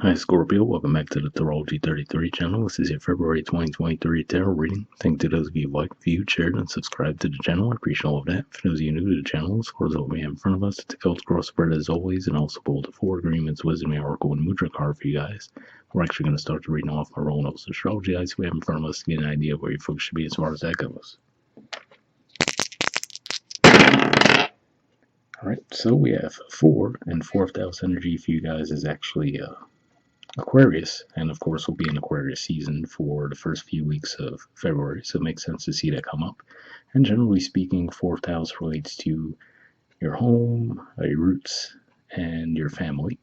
Hi Scorpio, welcome back to the Astrology 33 channel. This is your February 2023 tarot reading. Thank you to those of you who liked, viewed, shared, and subscribed to the channel. I appreciate all of that. For those of you new to the channel, as far as what we have in front of us, it's a Celtic cross spread as always, and also pulled the 4 agreements, wisdom, oracle, and Mudra card for you guys. We're actually going to start the reading off my roll notes astrology eyes we have in front of us to get an idea of where you folks should be as far as that goes. Alright, so we have 4, and 4th house energy for you guys is actually Aquarius, and of course we'll be in Aquarius season for the first few weeks of February, so it makes sense to see that come up. And generally speaking, 4th house relates to your home, your roots, and your family.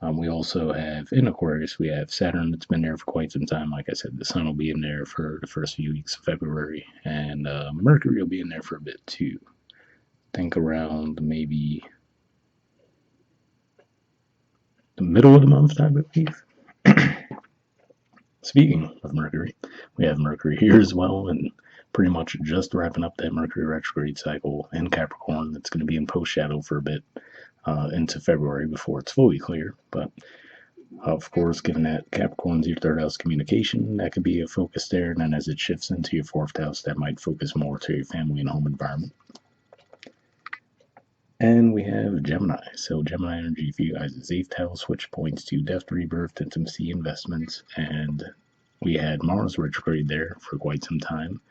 We also have, in Aquarius, we have Saturn that's been there for quite some time. Like I said, the Sun will be in there for the first few weeks of February, and Mercury will be in there for a bit too. Think around maybe the middle of the month, I believe. Speaking of Mercury, we have Mercury here as well, and pretty much just wrapping up that Mercury retrograde cycle in Capricorn. That's going to be in post-shadow for a bit into February before it's fully clear. But of course, given that Capricorn's your 3rd house communication, that could be a focus there. And then as it shifts into your 4th house, that might focus more to your family and home environment. And we have Gemini. So Gemini energy for you guys is 8th house, which points to death, rebirth, intimacy, investments. And we had Mars retrograde there for quite some time.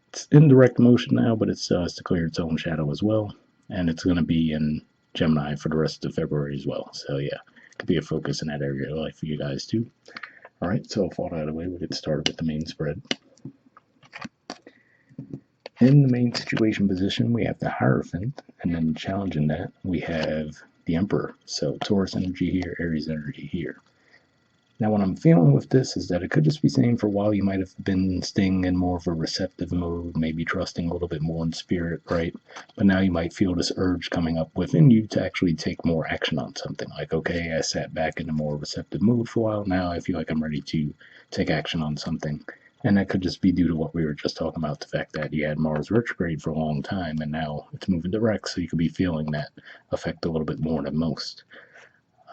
It's in direct motion now, but it still has to clear its own shadow as well. And it's going to be in Gemini for the rest of February as well. So yeah, could be a focus in that area of life for you guys too. All right, so with all that out of the way, we'll get started with the main spread. In the main situation position, we have the Hierophant, and then challenging that, we have the Emperor. So Taurus energy here, Aries energy here. Now, what I'm feeling with this is that it could just be saying for a while you might have been staying in more of a receptive mode, maybe trusting a little bit more in spirit, right? But now you might feel this urge coming up within you to actually take more action on something. Like, okay, I sat back in a more receptive mood for a while. Now I feel like I'm ready to take action on something. And that could just be due to what we were just talking about, the fact that you had Mars retrograde for a long time, and now it's moving direct, so you could be feeling that effect a little bit more than most.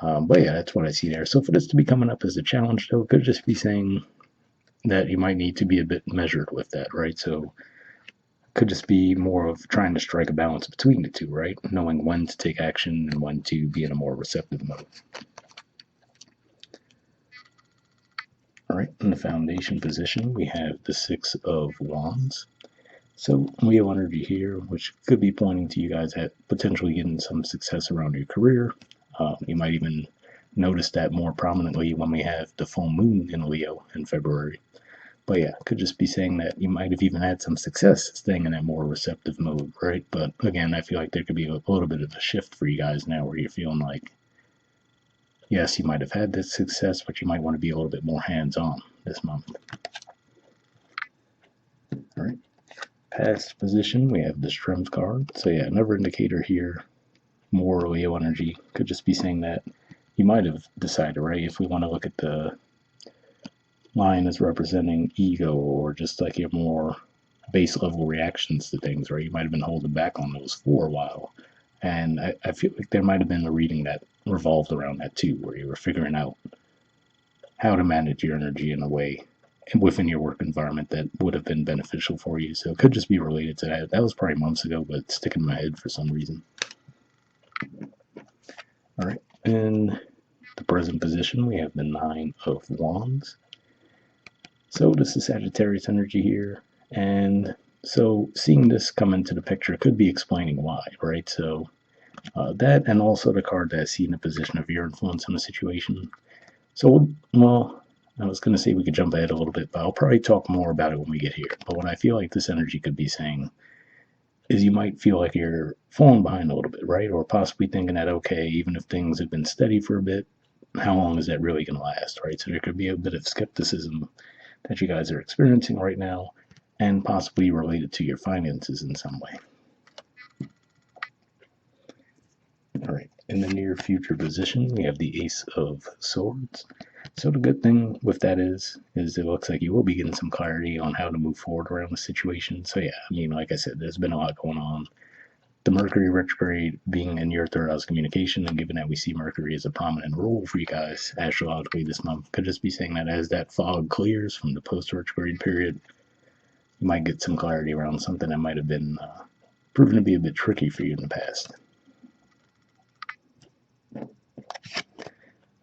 But yeah, that's what I see there. So for this to be coming up as a challenge, though, it could just be saying that you might need to be a bit measured with that, right? So it could just be more of trying to strike a balance between the two, right? Knowing when to take action and when to be in a more receptive mode. All right, in the foundation position, we have the 6 of Wands. So Leo energy here, which could be pointing to you guys at potentially getting some success around your career. You might even notice that more prominently when we have the full moon in Leo in February. But yeah, could just be saying that you might have even had some success staying in that more receptive mode, right? But again, I feel like there could be a little bit of a shift for you guys now where you're feeling like, yes, you might have had this success, but you might want to be a little bit more hands-on this month. All right. Past position, we have the Strength card. So yeah, another indicator here, more Leo energy. Could just be saying that you might have decided, right? If we want to look at the line as representing ego or just like your more base level reactions to things, right? You might have been holding back on those for a while. And I feel like there might have been a reading that revolved around that too, where you were figuring out how to manage your energy in a way within your work environment that would have been beneficial for you. So it could just be related to that. That was probably months ago, but it's sticking in my head for some reason. All right, in the present position, we have the 9 of Wands. So this is Sagittarius energy here, and so seeing this come into the picture could be explaining why, right? So that, and also the card that I see in the position of your influence in the situation. So, well, I was going to say we could jump ahead a little bit, but I'll probably talk more about it when we get here. But what I feel like this energy could be saying is you might feel like you're falling behind a little bit, right? Or possibly thinking that, okay, even if things have been steady for a bit, how long is that really going to last, right? So there could be a bit of skepticism that you guys are experiencing right now, and possibly related to your finances in some way. All right, in the near future position, we have the Ace of Swords. So the good thing with that is it looks like you will be getting some clarity on how to move forward around the situation. So yeah, I mean, like I said, there's been a lot going on. the Mercury retrograde being in your third house communication, and given that we see Mercury as a prominent role for you guys astrologically this month, could just be saying that as that fog clears from the post-retrograde period, you might get some clarity around something that might have been proven to be a bit tricky for you in the past.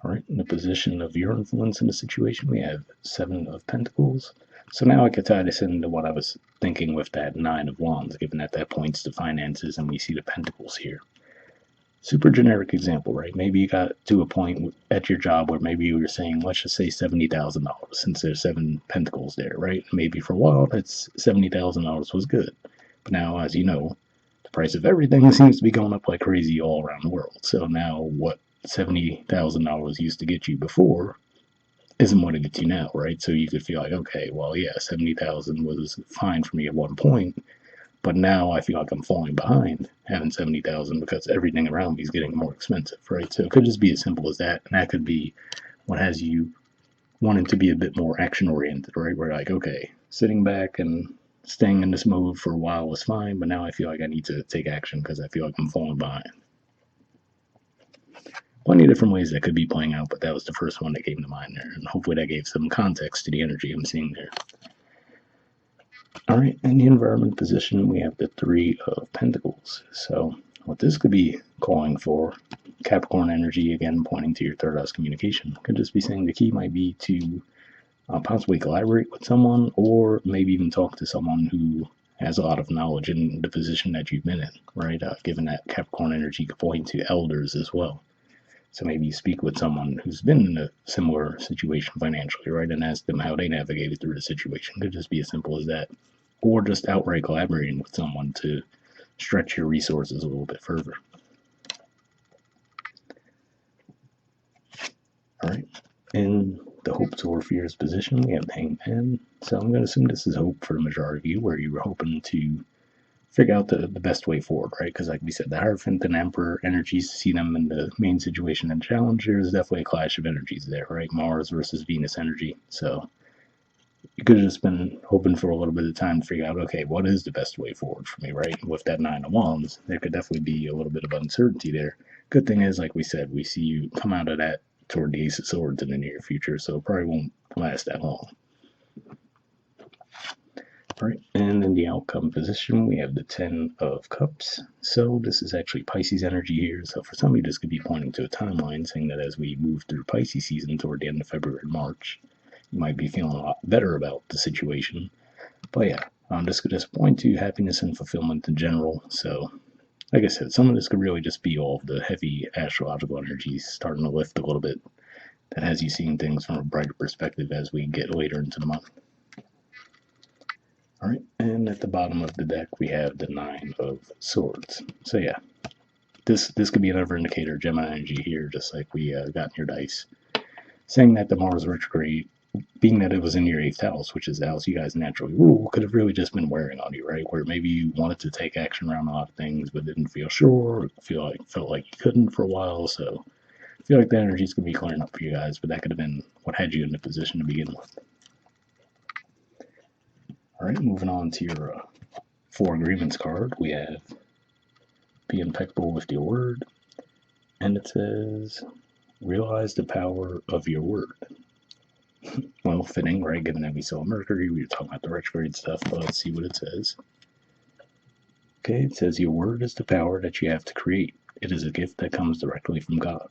All right, in the position of your influence in the situation, we have Seven of Pentacles. So now I could tie this into what I was thinking with that Nine of Wands, given that that points to finances and we see the Pentacles here. Super generic example, right? Maybe you got to a point at your job where maybe you were saying, let's just say $70,000 since there's seven pentacles there, right? Maybe for a while, that's $70,000 was good. But now, as you know, the price of everything seems to be going up like crazy all around the world. So now what $70,000 used to get you before isn't what it gets you now, right? So you could feel like, okay, well, yeah, 70,000 was fine for me at one point, but now I feel like I'm falling behind having 70,000 because everything around me is getting more expensive, right? So it could just be as simple as that, and that could be what has you wanting to be a bit more action oriented, right? Where like, okay, sitting back and staying in this mode for a while was fine, but now I feel like I need to take action because I feel like I'm falling behind. Plenty of different ways that could be playing out, but that was the first one that came to mind there, and hopefully that gave some context to the energy I'm seeing there. All right, in the environment position, we have the Three of Pentacles. So what this could be calling for, Capricorn energy, again, pointing to your third house communication, could just be saying the key might be to possibly collaborate with someone, or maybe even talk to someone who has a lot of knowledge in the position that you've been in, right? Given that Capricorn energy could point to elders as well. So maybe you speak with someone who's been in a similar situation financially, right? And ask them how they navigated through the situation. Could just be as simple as that. Or just outright collaborating with someone to stretch your resources a little bit further. All right. In the hopes or fears position, we have the Hanged Man. So I'm going to assume this is hope for the majority of you, where you were hoping to figure out the best way forward, right? Because like we said, the Hierophant and Emperor energies, see them in the main situation and challenge, there's definitely a clash of energies there, right? Mars versus Venus energy. So you could have just been hoping for a little bit of time to figure out, okay, what is the best way forward for me, right? With that Nine of Wands, there could definitely be a little bit of uncertainty there. Good thing is, like we said, we see you come out of that toward the Ace of Swords in the near future, so it probably won't last that long. All right, and in the outcome position, we have the Ten of Cups. So this is actually Pisces energy here. So for some of you, this could be pointing to a timeline, saying that as we move through Pisces season toward the end of February and March, you might be feeling a lot better about the situation. But yeah, this could just point to happiness and fulfillment in general. So, like I said, some of this could really just be all of the heavy astrological energies starting to lift a little bit. That has you seeing things from a brighter perspective as we get later into the month. All right, and at the bottom of the deck, we have the Nine of Swords. So yeah, this could be another indicator of Gemini energy here, just like we got in your dice, saying that the Mars retrograde, being that it was in your 8th house, which is the house you guys naturally rule, could have really just been wearing on you, right? Where maybe you wanted to take action around a lot of things, but didn't feel sure, or felt like you couldn't for a while. So I feel like the energies could be clearing up for you guys, but that could have been what had you in the position to begin with. All right, moving on to your Four Agreements card, we have be impeccable with your word, and it says realize the power of your word. Well, fitting, right? Given that we saw Mercury, we were talking about the retrograde stuff, but let's see what it says. Okay, it says your word is the power that you have to create. It is a gift that comes directly from God.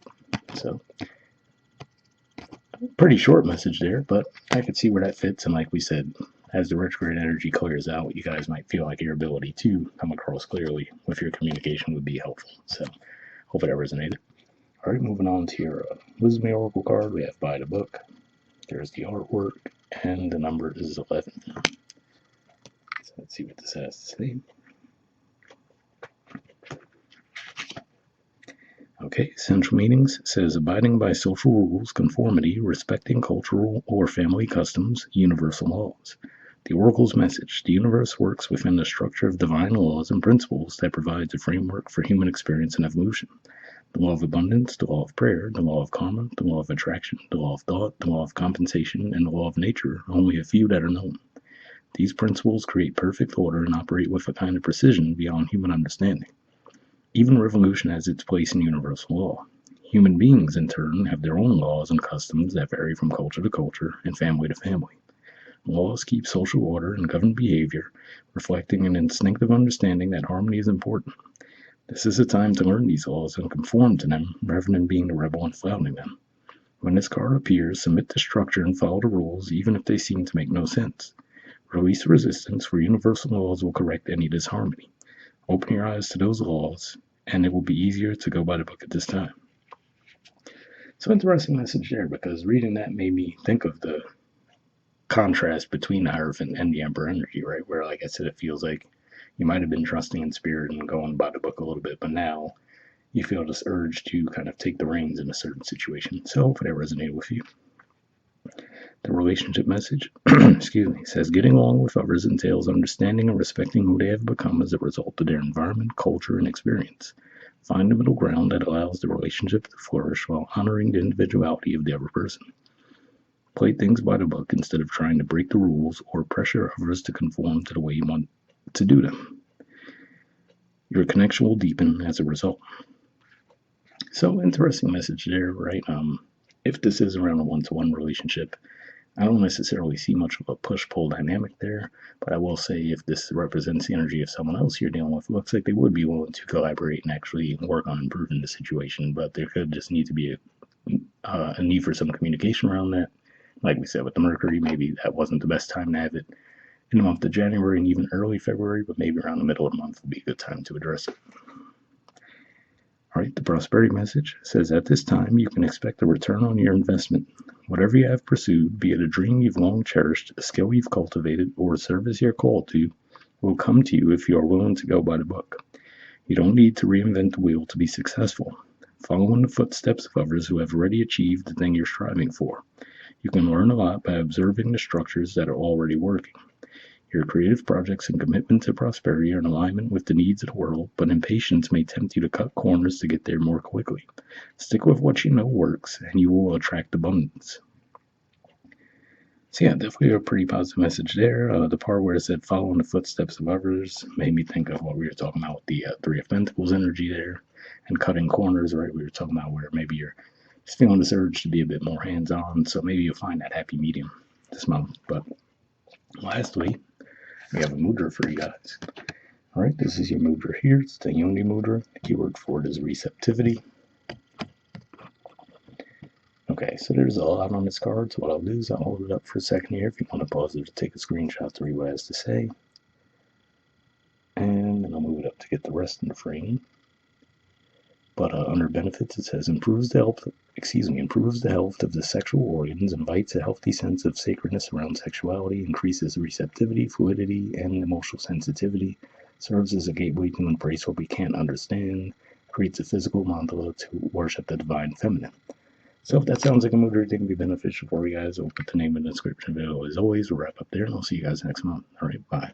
So, pretty short message there, but I could see where that fits. And like we said, as the retrograde energy clears out, you guys might feel like your ability to come across clearly with your communication would be helpful. So, hope that resonated. All right, moving on to your Wisdom Oracle card, we have Buy the Book. There's the artwork, and the number is 11. So let's see what this has to say. Okay, central meanings says abiding by social rules, conformity, respecting cultural or family customs, universal laws. The Oracle's message: the universe works within the structure of divine laws and principles that provides a framework for human experience and evolution. The law of abundance, the law of prayer, the law of karma, the law of attraction, the law of thought, the law of compensation, and the law of nature are only a few that are known. These principles create perfect order and operate with a kind of precision beyond human understanding. Even revolution has its place in universal law. Human beings, in turn, have their own laws and customs that vary from culture to culture and family to family. Laws keep social order and govern behavior, reflecting an instinctive understanding that harmony is important. This is a time to learn these laws and conform to them rather than being the rebel and flouting them. When this card appears, submit to structure and follow the rules, even if they seem to make no sense. Release resistance, for universal laws will correct any disharmony. Open your eyes to those laws, and it will be easier to go by the book at this time. So interesting message there, because reading that made me think of the contrast between the Hierophant and the Emperor energy, right? Where, like I said, it feels like you might have been trusting in spirit and going by the book a little bit, but now you feel this urge to kind of take the reins in a certain situation. So hopefully that resonated with you. The relationship message, excuse me, says getting along with others entails understanding and respecting who they have become as a result of their environment, culture, and experience. Find a middle ground that allows the relationship to flourish while honoring the individuality of the other person. Play things by the book instead of trying to break the rules or pressure others to conform to the way you want to do them. Your connection will deepen as a result. So, interesting message there, right? If this is around a one-to-one relationship, I don't necessarily see much of a push-pull dynamic there, but I will say if this represents the energy of someone else you're dealing with, it looks like they would be willing to collaborate and actually work on improving the situation, but there could just need to be a need for some communication around that. Like we said with the Mercury, maybe that wasn't the best time to have it in the month of January and even early February, but maybe around the middle of the month would be a good time to address it. All right, the prosperity message says at this time you can expect a return on your investment. Whatever you have pursued, be it a dream you've long cherished, a skill you've cultivated, or a service you're called to, will come to you if you are willing to go by the book. You don't need to reinvent the wheel to be successful. Follow in the footsteps of others who have already achieved the thing you're striving for. You can learn a lot by observing the structures that are already working. Your creative projects and commitment to prosperity are in alignment with the needs of the world, but impatience may tempt you to cut corners to get there more quickly. Stick with what you know works, and you will attract abundance. So yeah, definitely a pretty positive message there. The part where it said follow in the footsteps of others made me think of what we were talking about with the Three of Pentacles energy there, and cutting corners, right? We were talking about where maybe you're just feeling this urge to be a bit more hands-on, so maybe you'll find that happy medium this month. But lastly, we have a mudra for you guys. All right, this is your mudra here. It's the Yoni mudra. The keyword for it is receptivity. Okay, so there's a lot on this card, so what I'll do is I'll hold it up for a second here if you want to pause it to take a screenshot to read what it has to say. And then I'll move it up to get the rest in the frame. But under benefits, it says improves the health of the sexual organs, invites a healthy sense of sacredness around sexuality, increases receptivity, fluidity, and emotional sensitivity, serves as a gateway to embrace what we can't understand, creates a physical mandala to worship the divine feminine. So if that sounds like a mudra that can be beneficial for you guys, I'll put the name in the description below. As always, we'll wrap up there, and I'll see you guys next month. All right, bye.